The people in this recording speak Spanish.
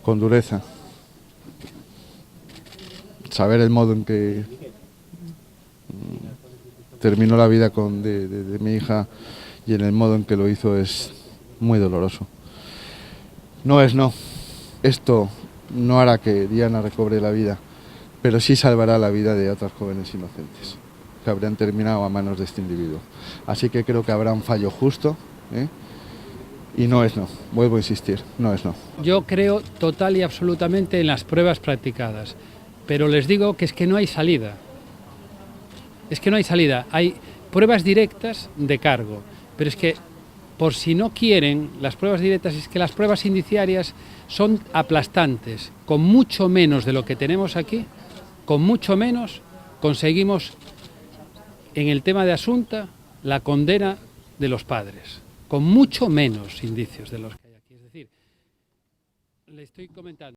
con dureza. Saber el modo en que terminó la vida de mi hija y en el modo en que lo hizo es muy doloroso. No es no. Esto no hará que Diana recobre la vida, pero sí salvará la vida de otras jóvenes inocentes que habrían terminado a manos de este individuo. Así que creo que habrá un fallo justo, y no es no. Vuelvo a insistir, no es no. Yo creo total y absolutamente en las pruebas practicadas, pero les digo que es que no hay salida. Es que no hay salida. Hay pruebas directas de cargo, pero es que por si no quieren las pruebas directas, es que las pruebas indiciarias son aplastantes. Con mucho menos de lo que tenemos aquí, con mucho menos conseguimos en el tema de Asunta la condena de los padres, con mucho menos indicios de los que hay aquí. Es decir, le estoy comentando.